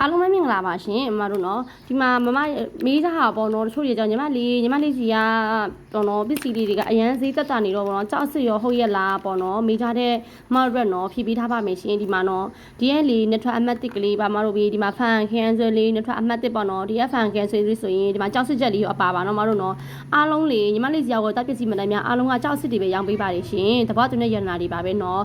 အားလုံးပဲမင်္ဂလာပါရှင်အမတို့နော်ဒီမှာမမမေးစားတာပေါ့နော်တချို့တွေကြောင့်ညီမလေးစီကပေါ့နော်ပစ္စည်းလေးတွေကအရန်ဈေးတက်တာနေတော့ပေါ့နော်ကြောက်စစ်ရောဟုတ်ရဲ့လားပေါ့နော်မေးထားတဲ့မရက်နော်ဖြည့်ပေးထားပါမယ်ရှင်ဒီမှာနော်ဒီရဲ့လေနှစ်ထွက်အမှတ်1ကလေးပါမတို့ပြီးဒီမှာဖန်ခန်းဆွဲလေးနှစ်ထွက်အမှတ်1ပေါ့နော်ဒီရဲ့ဖန်ခန်းဆွဲလေးဆိုရင်ဒီမှာကြောက်စစ်ချက်လေးရောအပါပါနော်မတို့နော်အားလုံးလေညီမလေးစီရောက်တော့တက်ပစ္စည်းမတိုင်းများအားလုံးကကြောက်စစ်တွေပဲရောင်းပေးပါတယ်ရှင်တပတ်တူနဲ့ရတနာတွေပါပဲနော်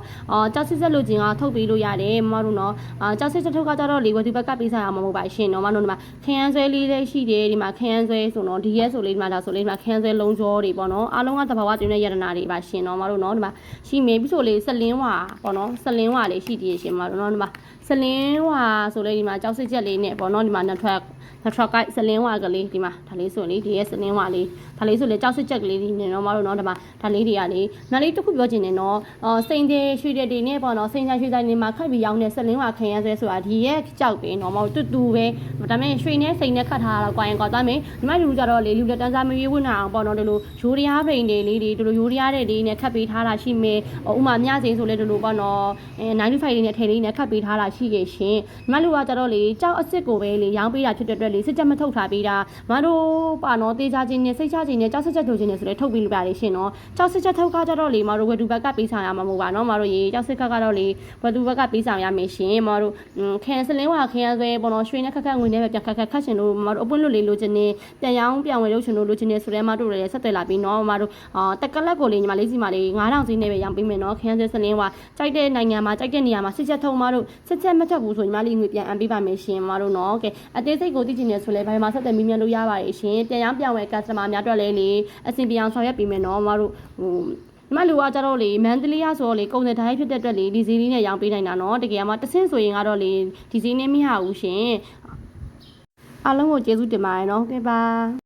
ကြောက်စစ်ချက်လို့ချင်းကထုတ်ပေးလို့ရတယ်မတို့နော်ကြောက်စစ်ချက်ထုတ်ကကြတော့လေဝသူဘက်ကပေးစားရမှာမဟုတ်ပါရှင်နော်မတို့ဒီမှာခရမ်းဆွဲလေးလေးရှိတယ်ဒီမှာခရမ်းဆွဲဆိုတော့ဒီရဲဆိုလေးဒီမှာဒါဆိုလေးဒီမှာခရမ်းဆွဲလုံးကြောတွေပေါ့နော်အားလုံးကတဘာဝတူနဲ့ရတနာတွေပါရှင်နော်မတို့နော်ဒီမှာရှိမေးပြီးဆိုလေစလင်းဝါပေါ့နော်စလင်းဝါလေးရှိသေးရှင်မတို့နော်ဒီမှာစလင်းဝါဆိုလေဒီမှာကြောက်စစ်ချက်လေးနဲ့ပေါ့နော်ဒီမှာနှစ်ထွက်ကိုက်စလင်းဝါကလေးဒီမှာဒါလေးဆိုလေဒီရဲ့စလင်းဝါလေးဒါလေးဆိုလေကြောက်စစ်ချက်ကလေးဒီနဲ့နော်မတို့နော်ဒီမှာဒါလေးတွေကလေနားလေးတစ်ခုပြောချင်တယ်နော်စိန်သေးရွှေတဲ့တွေနဲ့ပေါ့နော်စိန်ချရွှေဆိုင်တွေမှာခတ်ပြီးရောင်းတဲ့စလင်းဝါခရမ်းဆွဲဆိုတာဒီရဲ့ကြောက်ပဲနော်မတို့တူပဲဒါပေမဲ့ရွှေနဲ့စိန်နဲ့ခတ်ထားတာတော့ကွာရင်ကွာသွားမယ်ဒီမှာလူကြတော့လေလူလက်တန်းစားမရွေးဝင်အောင်ပေါ့နော်ဒီလိုရိုးရားဖိန်တွေလေးတွေဒီလိုရိုးရားတဲ့လေးနဲ့ခတ်ပေးထားတာရှိမယ်ဥမာမြစိန်ဆိုလေဒီလိုပေါ့နော်95လေးနဲ့ထဲလေးနဲ့ခတ်ပေးထားတာရှိရဲ့ရှင်ဒီမှာလူကကြတော့လေကြောက်အစ်စ်ကိုပဲလေရောင်းပေးတာဖြစ်တဲ့အတွက်လေစစ်ချက်မထုတ်ထားပေးတာမတို့ပါနော်တေးချခြင်းနဲ့စိတ်ချခြင်းနဲ့ကြောက်စစ်ချက်ထုတ်ခြင်းနဲ့ဆိုလေထုတ်ပေးလို့ပါတယ်ရှင်နော်ကြောက်စစ်ချက်ထုတ်ခါကြတော့လေမတို့ဝက်တူဘက်ကပေးဆောင်ရမှာမဟုတ်ပါနော်မတို့ရေကြောက်စစ်ခါကတော့လေဝက်တူဘက်ကပေးဆောင်ရမယ်ရှင်မတို့ခရမ်းစလင်းဝါခရမ်းဆွဲပေါ့နော်ရွှေနဲ့ခက်ငွေနဲ့ပဲပြန်ခက်ချင်လို့မတို့အပွင့်လွတ်လေးလိုချင်နေပြန်ရောင်းပြန်ဝယ်လို့ချင်လို့လိုချင်နေဆိုတဲ့မတို့လည်းဆက်သွယ်လာပြီးနော်မတို့တက်ကလက်ကိုလေညီမလေးစီမလေး9000စီးနဲ့ပဲရောင်းပေးမယ်နော်ခရမ်းစလင်းဝါကြိုက်တဲ့နိုင်ငံမှာကြိုက်တဲ့နေရာမှာစစ်ချက်ထုံမတို့စစ်ချက်မထက်ဘူးဆိုညီမလေးငွေပြန်အပ်ပေးပါမယ်ရှင်မတို့နော်ကဲအသေးစိတ်ကိုသိချင်နေဆိုလဲဘာမှဆက်သွယ်မိမြန်လို့ရပါတယ်ရှင်ပြန်ရောင်းပြန်ဝယ် customer များအတွက်လည်းလေအဆင်ပြေအောင်ဆောင်ရွက်ပေးမယ်နော်မတို့ဒီမှာလူကကြတော့လေမန္တလေးရဆိုတော့လေကုန်တဲ့တိုင်းဖြစ်တဲ့အတွက်လေဒီဈေးလေးနဲ့ရောင်းပေးနိုင်တာနော်တကယ်မှတဆင့်ဆိုရင်ကတော့လေဒီဈေးနဲ့မရဘူးရှင်အားလုံးကိုကျေးဇူးတင်ပါတယ်နော်ကဲပါ